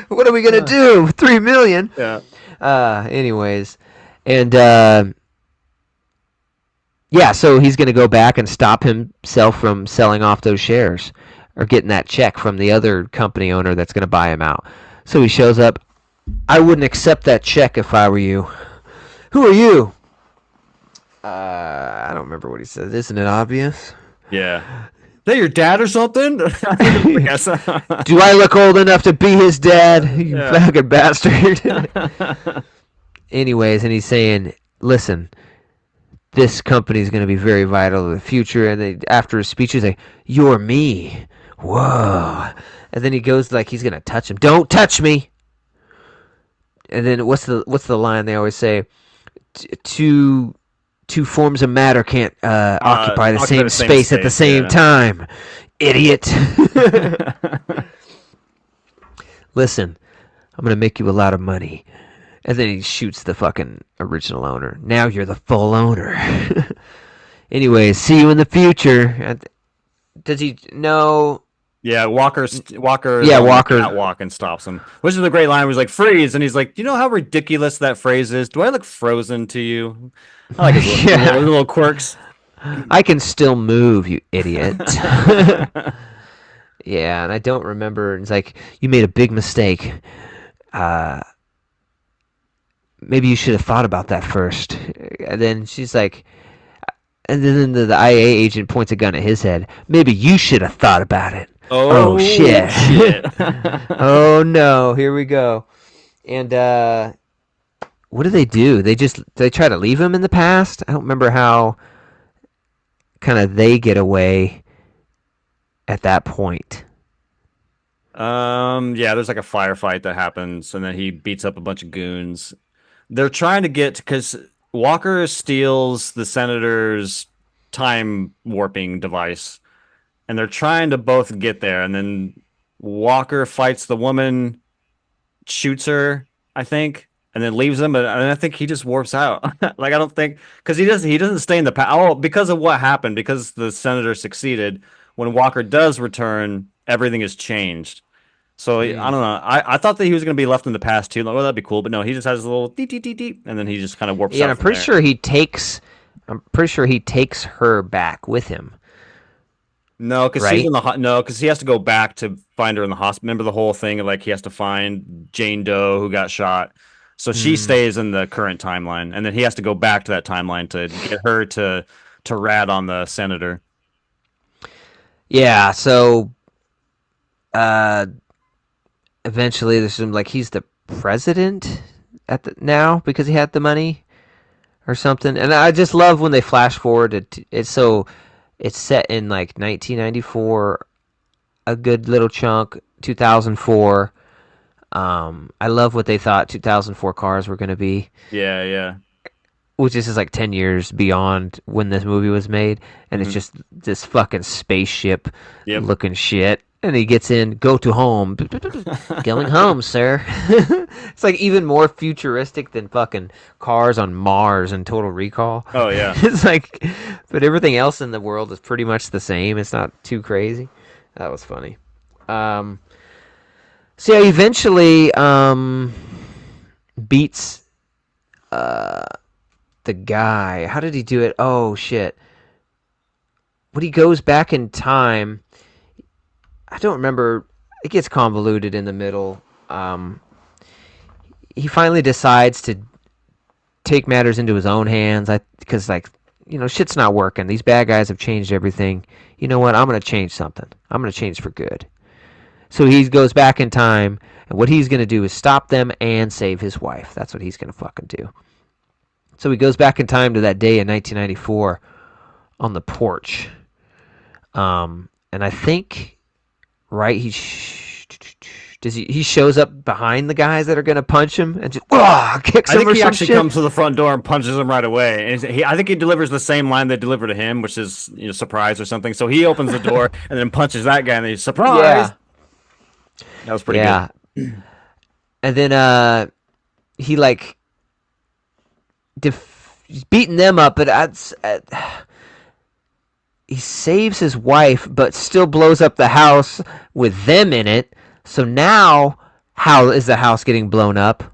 What are we going to do? 3 million? Yeah. Anyways. And, yeah, so he's going to go back and stop himself from selling off those shares or getting that check from the other company owner that's going to buy him out. So he shows up. I wouldn't accept that check if I were you. Who are you? I don't remember what he says. Isn't it obvious? Yeah. Is that your dad or something? I guess. Do I look old enough to be his dad? You Yeah. fucking bastard. Anyways, and he's saying, listen, this company is going to be very vital in the future. And after his speech, he's like, you're me. Whoa. And then he goes like he's going to touch him. Don't touch me. And then what's the line they always say? Two forms of matter can't occupy the same space at the same yeah. time. Idiot. Listen, I'm going to make you a lot of money. And then he shoots the fucking original owner. Now you're the full owner. Anyways, see you in the future. Does he know? Yeah, Walker. Yeah, Walker. Catwalk and stops him. Which is a great line. Where he's like, "Freeze!" And he's like, "You know how ridiculous that phrase is? Do I look frozen to you?" I like his Yeah. little quirks. I can still move, you idiot. Yeah, and I don't remember. It's like, you made a big mistake. Maybe you should have thought about that first. and then she's like, and then the IA agent points a gun at his head. Maybe you should have thought about it. Oh Oh shit! shit. Oh no! Here we go. And what do? They try to leave him in the past. I don't remember how. Kind of they get away at that point. Yeah, there's like a firefight that happens, and then he beats up a bunch of goons. They're trying to get because Walker steals the senator's time warping device, and they're trying to both get there. And then Walker fights the woman, shoots her, I think, and then leaves him. And I think he just warps out. Like I don't think because he doesn't stay in the past. Oh, because of what happened, because the senator succeeded. When Walker does return, everything has changed. So I don't Mm. know. I thought that he was going to be left in the past too. Like, well, that'd be cool. But no, he just has a little deep, deep, deep, deep, and then he just kind of warps Yeah, and out I'm from pretty there. sure he takes. I'm pretty sure he takes her back with him. No, because she's Right? in the no, because he has to go back to find her in the hospital. Remember the whole thing? Like he has to find Jane Doe who got shot. So she Mm. stays in the current timeline, and then he has to go back to that timeline to get her to rat on the senator. Yeah. So uh, eventually, there's some like he's the president now because he had the money or something. And I just love when they flash forward. It's set in like 1994, a good little chunk. 2004. I love what they thought 2004 cars were going to be, Yeah, yeah. which is just like 10 years beyond when this movie was made, and it's Hmm. just this fucking spaceship Yep. looking shit. And he gets in, go to home, going home, sir. It's like even more futuristic than fucking cars on Mars and Total Recall. Oh yeah. It's like, but everything else in the world is pretty much the same. It's not too crazy. That was funny. Um, so yeah, eventually beats the guy. How did he do it? Oh shit! When he goes back in time, I don't remember. It gets convoluted in the middle. He finally decides to take matters into his own hands. Because like shit's not working. These bad guys have changed everything. You know what? I'm gonna change something. I'm gonna change for good. So he goes back in time, and what he's gonna do is stop them and save his wife. That's what he's gonna fucking do. So he goes back in time to that day in 1994 on the porch. And I think, right, he shows up behind the guys that are gonna punch him and just kicks I him think or he some actually shit. comes to the front door and punches him right away. And I think he delivers the same line they deliver to him, which is surprise or something. So he opens the door and then punches that guy, and he's surprise. Yeah, That was pretty good. yeah. And then he like he's beating them up, but he saves his wife, but still blows up the house with them in it. So now, how is the house getting blown up?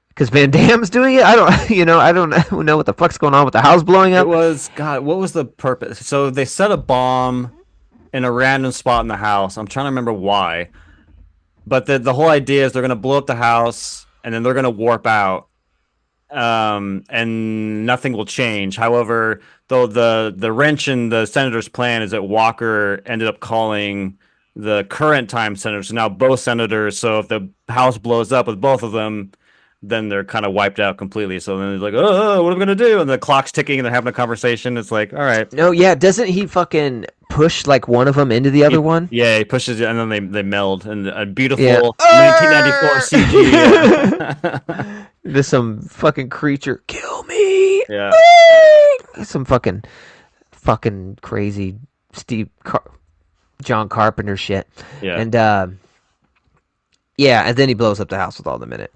Because Van Damme's doing it. I don't know what the fuck's going on with the house blowing It up. was God. What was the purpose? So they set a bomb in a random spot in the house. I'm trying to remember why. But the whole idea is they're gonna blow up the house and then they're gonna warp out. And nothing will change. However, though the wrench in the senator's plan is that Walker ended up calling the current time senator. So now both senators. So if the house blows up with both of them, then they're kind of wiped out completely. So then they're like, oh, what are we gonna do? And the clock's ticking, and they're having a conversation. It's like, all right. No, yeah, doesn't he fucking push like one of them into the other one? Yeah, he pushes it, and then they meld, and a Yeah. beautiful 1994 CG. Yeah. There's some fucking creature. Kill me. Yeah. Some fucking crazy John Carpenter shit. Yeah. And yeah, and then he blows up the house with all them in it.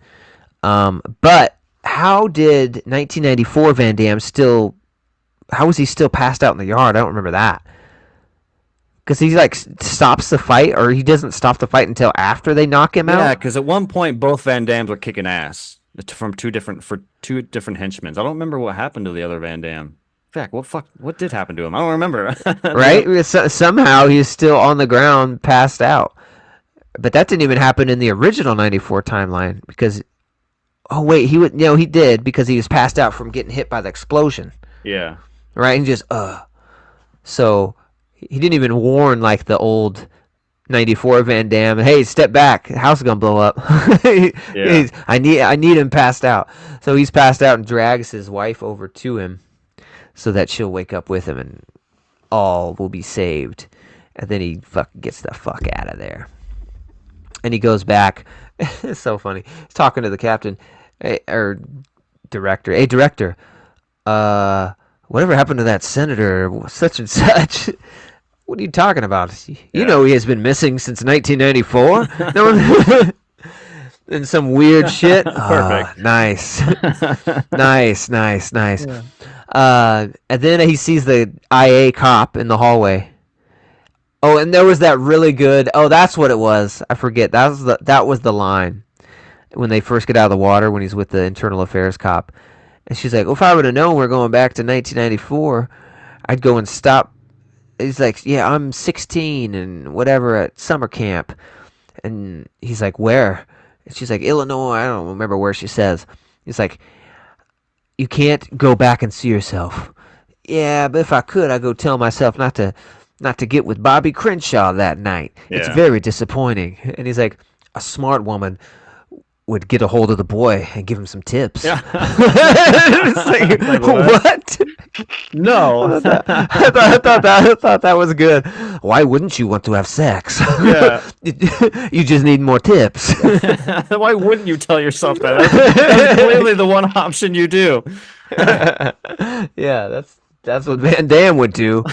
But how did 1994 Van Damme still? How was he still passed out in the yard? I don't remember that. Because he like stops the fight, or he doesn't stop the fight until after they knock him Yeah, out. because at one point both Van Dams were kicking ass from two different henchmen. I don't remember what happened to the other Van Dam. In fact, what did happen to him? I don't remember. Right? Somehow he's still on the ground, passed out. But that didn't even happen in the original '94 timeline because Oh wait, he would. No, he did because he was passed out from getting hit by the explosion. Yeah. Right, and just So he didn't even warn like the old '94 Van Damme. Hey, step back! The house is gonna blow up. Yeah. I need him passed out. So he's passed out and drags his wife over to him so that she'll wake up with him and all will be saved. And then he gets the fuck out of there. And he goes back. It's so funny. He's talking to the captain or director. Hey, director. Whatever happened to that senator? Such and such. What are you talking about? You know he has been missing since 1994. No, and some weird shit. Perfect. Nice, nice. Yeah. And then he sees the IA cop in the hallway. Oh, and there was that really good. Oh, that's what it was. I forget. That was the line when they first get out of the water when he's with the internal affairs cop, and she's like, well, "If I would have known we're going back to 1994, I'd go and stop." He's like, "Yeah, I'm 16 and whatever at summer camp," and he's like, "Where?" And she's like, "Illinois." I don't remember where she says. He's like, "You can't go back and see yourself." Yeah, but if I could, I'd go tell myself not to get with Bobby Crenshaw that night. Yeah. It's very disappointing. And he's like, a smart woman would get a hold of the boy and give him some tips. Yeah. It's like what? No. I thought that was good. Why wouldn't you want to have sex? Yeah. You just need more tips. Why wouldn't you tell yourself that? That's clearly the one option you do. Yeah, that's what Van Damme would do.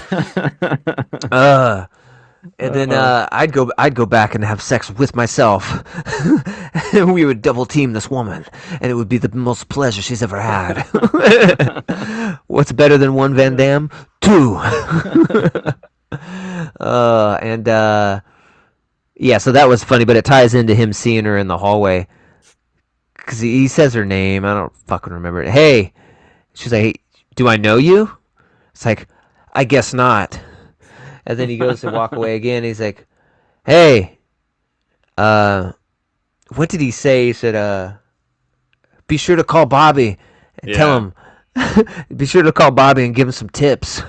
And then I'd go back and have sex with myself. And we would double team this woman, and it would be the most pleasure she's ever had. What's better than one Van Damme? Two. Yeah, so that was funny, but it ties into him seeing her in the hallway because he says her name. I don't fucking remember it. Hey, she's like, hey, do I know you? It's like, I guess not. And then he goes to walk away again. He's like, hey, what did he say? He said, be sure to call Bobby and tell him, be sure to call Bobby and give him some tips.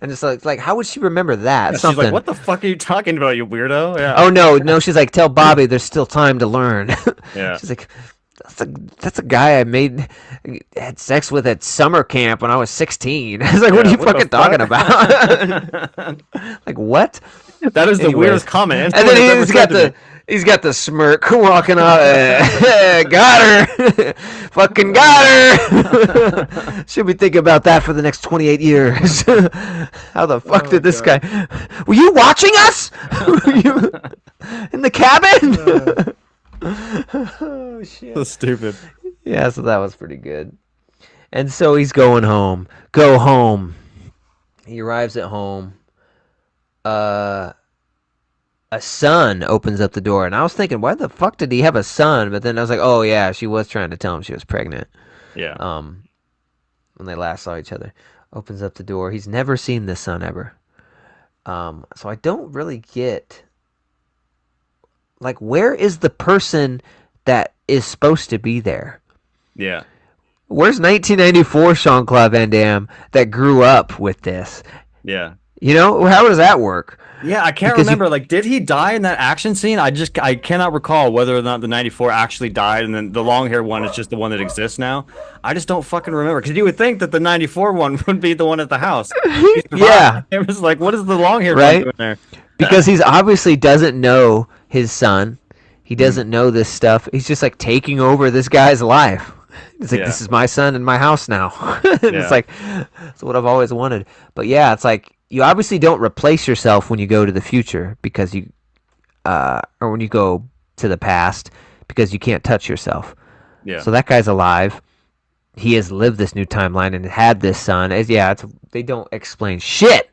And it's like, how would she remember that? Yeah, she's like, what the fuck are you talking about, you weirdo? Yeah. Oh, no. She's like, tell Bobby there's still time to learn. Yeah. She's like, that's a guy I had sex with at summer camp when I was 16. I was like, what are you fucking talking about? Like, what? That is the weirdest comment. And then he's got the smirk walking off. Got her. Fucking got her. Should be thinking about that for the next 28 years. How the fuck did this guy? Were you watching us? Were you in the cabin? Oh shit. So stupid. Yeah, so that was pretty good. And so he's going home. Go home. He arrives at home. A son opens up the door, and I was thinking, why the fuck did he have a son? But then I was like, oh yeah, she was trying to tell him she was pregnant. Yeah. When they last saw each other. Opens up the door. He's never seen this son ever. So I don't really get, like, where is the person that is supposed to be there? Yeah. Where's 1994 Jean Claude Van Damme that grew up with this? Yeah. You know, how does that work? Yeah, I can't remember. Like, did he die in that action scene? I cannot recall whether or not the 94 actually died, and then the long hair one is just the one that exists now. I just don't fucking remember, because you would think that the 94 one would be the one at the house. Yeah. It was like, what is the long hair right? doing there? Because he's obviously doesn't know his son. He doesn't know this stuff. He's just like taking over this guy's life. It's like, this is my son in my house now. It's like, that's what I've always wanted. But yeah, it's like, you obviously don't replace yourself when you go to the future because you, or when you go to the past because you can't touch yourself. Yeah. So that guy's alive. He has lived this new timeline and had this son. They don't explain shit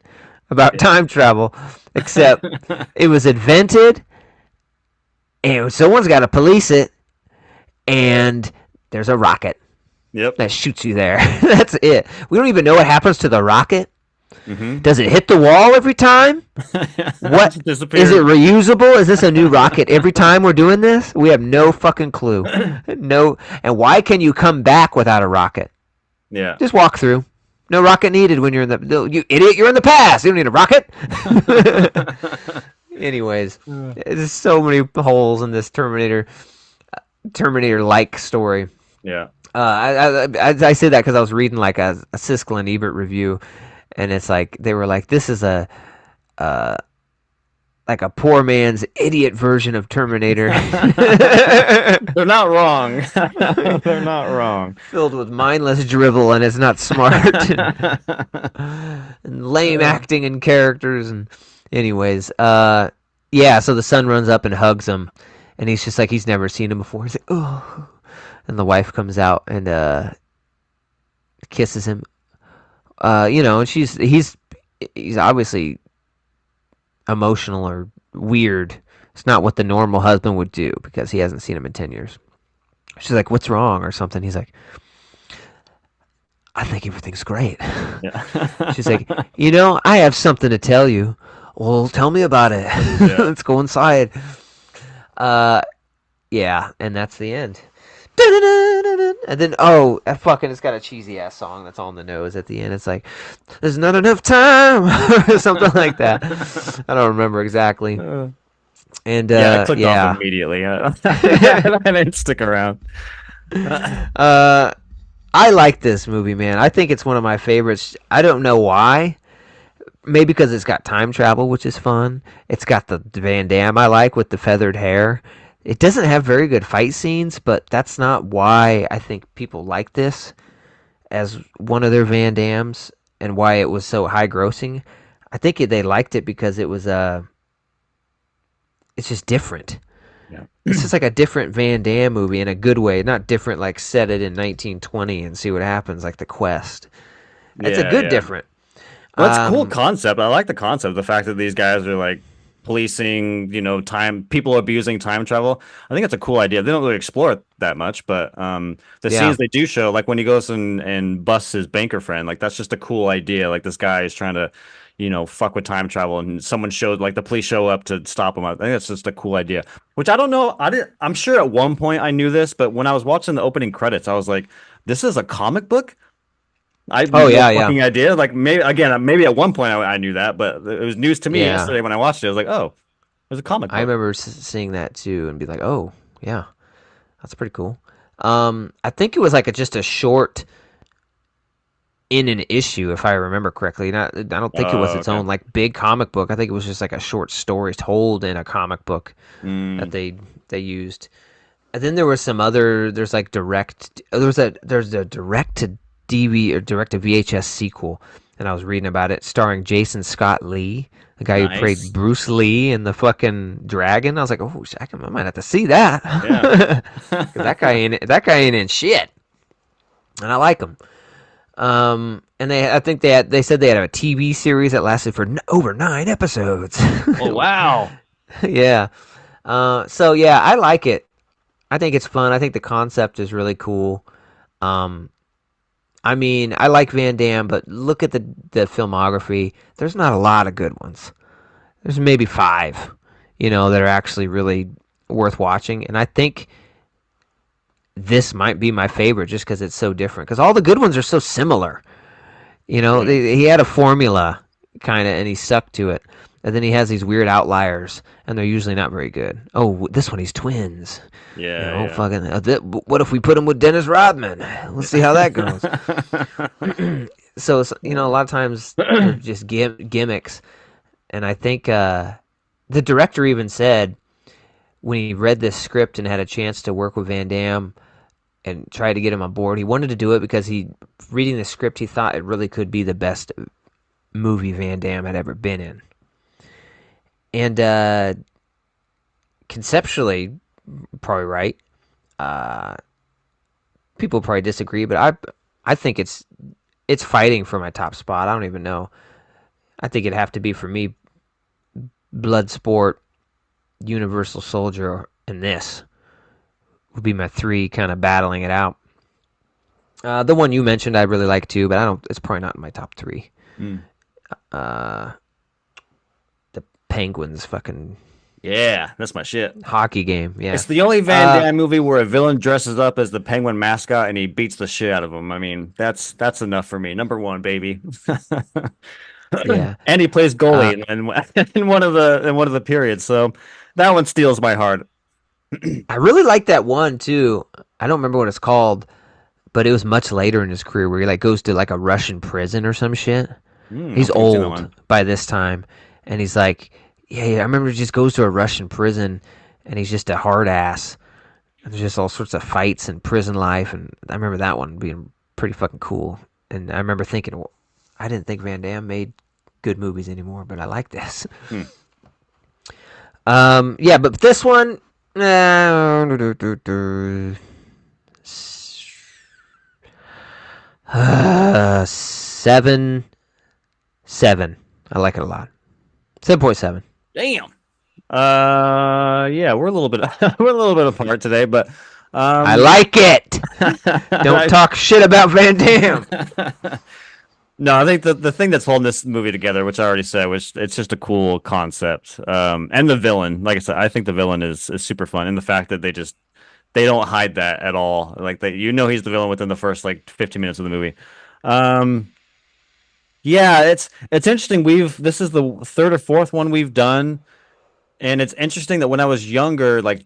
about time travel except it was invented and someone's got to police it, and there's a rocket. Yep. That shoots you there. That's it. We don't even know what happens to the rocket. Mm-hmm. Does it hit the wall every time? What is it Disappeared. reusable? Is this a new rocket every time we're doing this? We have no fucking clue. No. And why can you come back without a rocket? Yeah. Just walk through. No rocket needed when you're in the. You idiot! You're in the past. You don't need a rocket. Anyways, there's so many holes in this Terminator-like story. Yeah. I say that because I was reading like a Siskel and Ebert review, and it's like they were like, this is uh, like a poor man's idiot version of Terminator. They're not wrong. They're not wrong. Filled with mindless drivel, and it's not smart. And lame acting and characters. And anyways, yeah, so the son runs up and hugs him, and he's just like, he's never seen him before. He's like, oh. And the wife comes out and kisses him. And he's obviously emotional or weird. It's not what the normal husband would do because he hasn't seen him in 10 years. She's like, what's wrong or something? He's like, I think everything's great. Yeah. She's like, I have something to tell you. Well, tell me about it. Yeah. Let's go inside. Yeah, and that's the end. And then, it's got a cheesy ass song that's on the nose at the end. It's like, there's not enough time, or something like that. I don't remember exactly. And I clicked off immediately. I didn't stick around. I like this movie, man. I think it's one of my favorites. I don't know why. Maybe because it's got time travel, which is fun. It's got the Van Damme I like with the feathered hair. It doesn't have very good fight scenes, but that's not why I think people like this as one of their Van Dammes and why it was so high grossing. I think they liked it because it was it's just different. Yeah. It's just like a different Van Damme movie in a good way, not different like set it in 1920 and see what happens, like The Quest. It's a good different. Well, it's a cool concept. I like the concept. The fact that these guys are like policing, people abusing time travel. I think it's a cool idea. They don't really explore it that much, but the scenes they do show, like when he goes and busts his banker friend, like that's just a cool idea. Like this guy is trying to, fuck with time travel, and someone showed, like the police show up to stop him. I think that's just a cool idea. Which I don't know. I'm sure at one point I knew this, but when I was watching the opening credits, I was like, "This is a comic book." I had no fucking idea. Like maybe at one point I knew that, but it was news to me yesterday when I watched it. I was like, oh, there's a comic book. I remember seeing that too and be like, oh yeah, that's pretty cool. I think it was like just a short in an issue, if I remember correctly. I don't think it was its own like big comic book. I think it was just like a short story told in a comic book that they used. And then there was some other. There's a direct to DVD or direct to VHS sequel, and I was reading about it, starring Jason Scott Lee, the guy who played Bruce Lee in the fucking Dragon. I was like, oh, I might have to see that. Yeah. 'Cause that guy ain't in shit, and I like him. And I think they said they had a TV series that lasted for over 9 episodes. Oh wow! Yeah. So yeah, I like it. I think it's fun. I think the concept is really cool. I mean, I like Van Damme, but look at the filmography. There's not a lot of good ones. There's maybe 5, that are actually really worth watching. And I think this might be my favorite just because it's so different. Because all the good ones are so similar. He had a formula, kind of, and he stuck to it. And then he has these weird outliers, and they're usually not very good. Oh, this one, he's twins. Yeah. Fucking. What if we put him with Dennis Rodman? Let's see how that goes. So a lot of times they're just gimmicks, and I think the director even said when he read this script and had a chance to work with Van Damme and tried to get him on board, he wanted to do it because reading the script, he thought it really could be the best movie Van Damme had ever been in. And conceptually, probably right. People probably disagree, but I think it's fighting for my top spot. I don't even know. I think it'd have to be for me Bloodsport, Universal Soldier, and this would be my 3 kind of battling it out. The one you mentioned I really like too, but it's probably not in my top 3. Uh, the Penguins fucking Yeah, that's my shit. hockey game. Yeah. It's the only Van Uh, Damme movie where a villain dresses up as the Penguin mascot and he beats the shit out of him. I mean, that's enough for me. Number one, baby. yeah. And he plays Uh, goalie in one of the periods. So that one steals my heart. I really like that one too. I don't remember what it's called, but it was much later in his career where he like goes to like a Russian prison or some shit. He's Okay, I've seen that old one. by this time, and he's like, yeah, I remember he just goes to a Russian prison, and he's just a hard ass. And there's just all sorts of fights and prison life, and I remember that one being pretty fucking cool. And I remember thinking, well, I didn't think Van Damme made good movies anymore, but I like this. Hmm. Yeah, but this one, 7-7. I like it a lot. 7.7. Damn. Yeah, we're a little bit we're a little bit apart today, but I like it. Don't talk shit about Van Damme. No, I think the thing that's holding this movie together, which I already said, was it's just a cool concept. And the villain, like I said, I think the villain is super fun, and the fact that they don't hide that at all. Like they, he's the villain within the first like 15 minutes of the movie. Um, yeah, it's interesting. This is the third or fourth one we've done, and it's interesting that when I was younger, like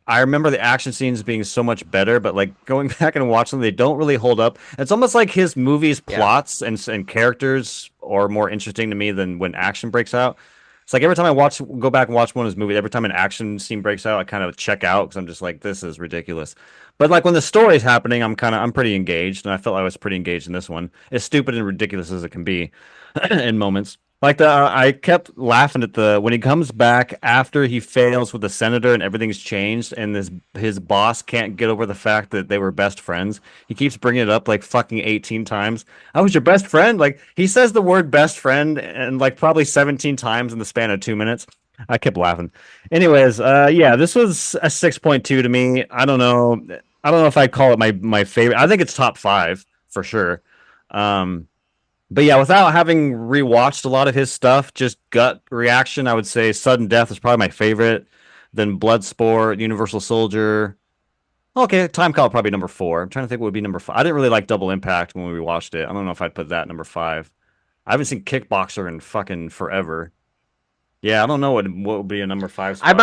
I remember the action scenes being so much better, but like going back and watching them, they don't really hold up. It's almost like his movies' Yeah. plots and characters are more interesting to me than when action breaks out. It's like every time go back and watch one of his movies, every time an action scene breaks out, I kind of check out because I'm just like, this is ridiculous. But like when the story's happening, I'm pretty engaged, and I felt I was pretty engaged in this one. As stupid and ridiculous as it can be in moments. Like I kept laughing at the when he comes back after he fails with the senator and everything's changed, and his boss can't get over the fact that they were best friends. He keeps bringing it up like fucking 18 times. I was your best friend. Like he says the word best friend and like probably 17 times in the span of 2 minutes. I kept laughing. Anyways, yeah, this was a 6.2 to me. I don't know. I don't know if I'd call it my favorite. I think it's top five for sure. But yeah, without having rewatched a lot of his stuff, just gut reaction, I would say Sudden Death is probably my favorite. Then Bloodsport, Universal Soldier. Okay, Timecop probably number four. I'm trying to think what would be number five. I didn't really like Double Impact when we watched it. I don't know if I'd put that number five. I haven't seen Kickboxer in fucking forever. Yeah, I don't know what would be a number five I spot.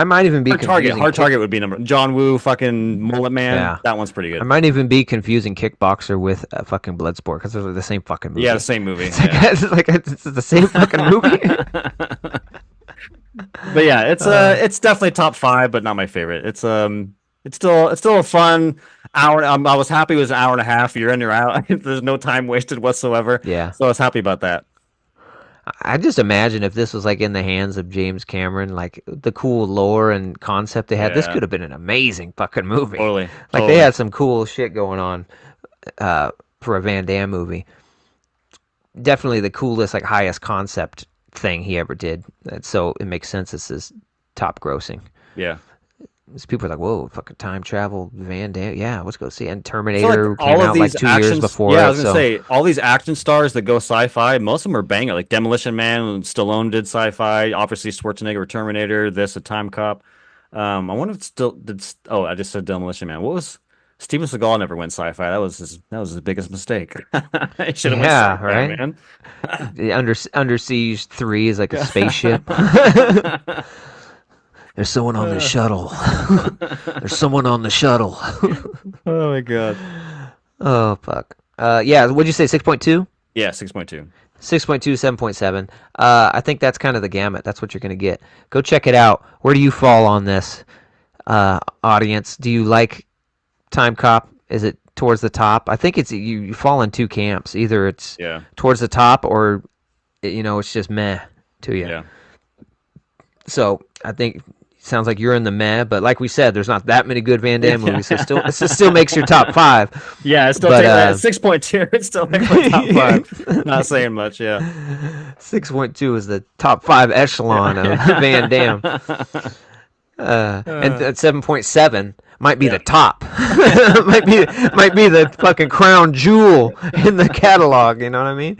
might even be confusing Hard Target would be number. John Woo, fucking Mullet Man. Yeah. That one's pretty I good. might even be confusing Kickboxer with fucking Bloodsport because they're the same fucking movie. Yeah, the same movie. It's like, it's the same fucking movie. But yeah, it's definitely top five, but not my favorite. It's still a fun hour. I was happy it was an hour and a half. You're in, you're out. There's no time wasted whatsoever. Yeah. So I was happy about that. I just imagine if this was like in the hands of James Cameron, like the cool lore and concept they had, this Yeah, could have been an amazing fucking movie. totally, Like they totally. had some cool shit going on for a Van Damme movie. Definitely the coolest, like highest concept thing he ever did. So it makes sense. This is top grossing. Yeah. People are like, "Whoa, fucking time travel, Van Damme." Yeah, let's go see. And I feel Terminator like came all of out like these 2 years actions, before yeah, I it. was gonna So say all these action stars that go sci-fi, most of them are banger. Like Demolition Man, when Stallone did sci-fi. Obviously, Schwarzenegger with Terminator. This a Time Cop. I wonder if it still did. Oh, I just said Demolition Man. What was Steven Seagal never went sci-fi? That was his biggest mistake. He should have went yeah, sci-fi, right. man. The Under Siege 3 is like a spaceship. There's someone on the shuttle. There's someone on the shuttle. Oh my god. Oh fuck. Yeah. What'd you say? 6.2. Yeah, 6.2. 6.2, 7.7. I think that's kind of the gamut. That's what you're gonna get. Go check it out. Where do you fall on this, audience? Do you like Time Cop? Is it towards the top? I think it's you fall in two camps. Either it's Yeah, towards the top, or it's just meh to you. yeah. So I think sounds like you're in the meh, but like we said, there's not that many good Van Damme movies, so it still makes your top five. Yeah, it still But takes that 6.2. It still makes my top five. Not saying much, yeah. 6.2 is the top five echelon of Van Damme, and at 7.7. might be the top. might be the fucking crown jewel in the catalog. You know what I mean?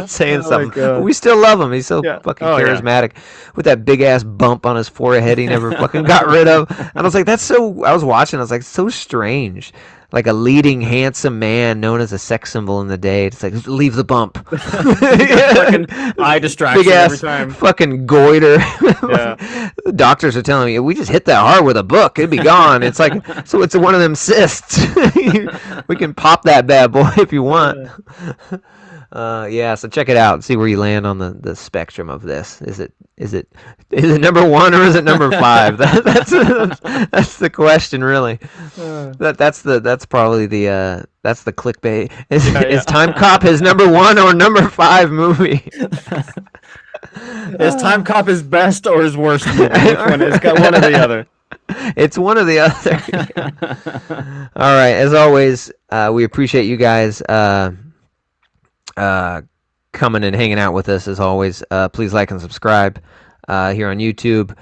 Saying something. But we still love him. He's so fucking charismatic with that big ass bump on his forehead he never fucking got rid of. And I was like, that's so. I was watching. I was like, so strange. Like a leading handsome man known as a sex symbol in the day. It's like, leave the bump. Fucking eye distraction big ass every time. Fucking goiter. The doctors are telling me, we just hit that hard with a book, it'd be gone. It's like, so it's one of them cysts. We can pop that bad boy if you want. So check it out and see where you land on the spectrum of this. Is it number 1 or is it number 5? That's the question, really. That's probably the that's the clickbait. Is Timecop his number 1 or number 5 movie? Is Timecop his best or his worst movie? Which one? It's got one or the other. It's one or the other. All right. As always, we appreciate you guys coming and hanging out with us. As always, please like and subscribe here on YouTube.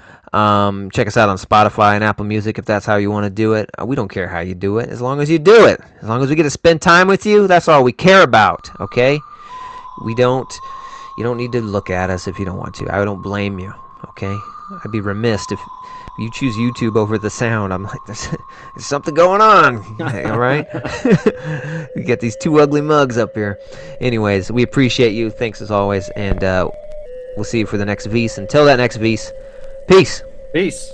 Check us out on Spotify and Apple Music if that's how you want to do it. We don't care how you do it, as long as you do it. As long as we get to spend time with you, that's all we care about. Okay? You don't need to look at us if you don't want to. I don't blame you. Okay? I'd be remiss if you choose YouTube over the sound. I'm like, there's something going on. All right? We get these 2 ugly mugs up here. Anyways, we appreciate you. Thanks as always. And we'll see you for the next Vs. Until that next Vs, peace. Peace.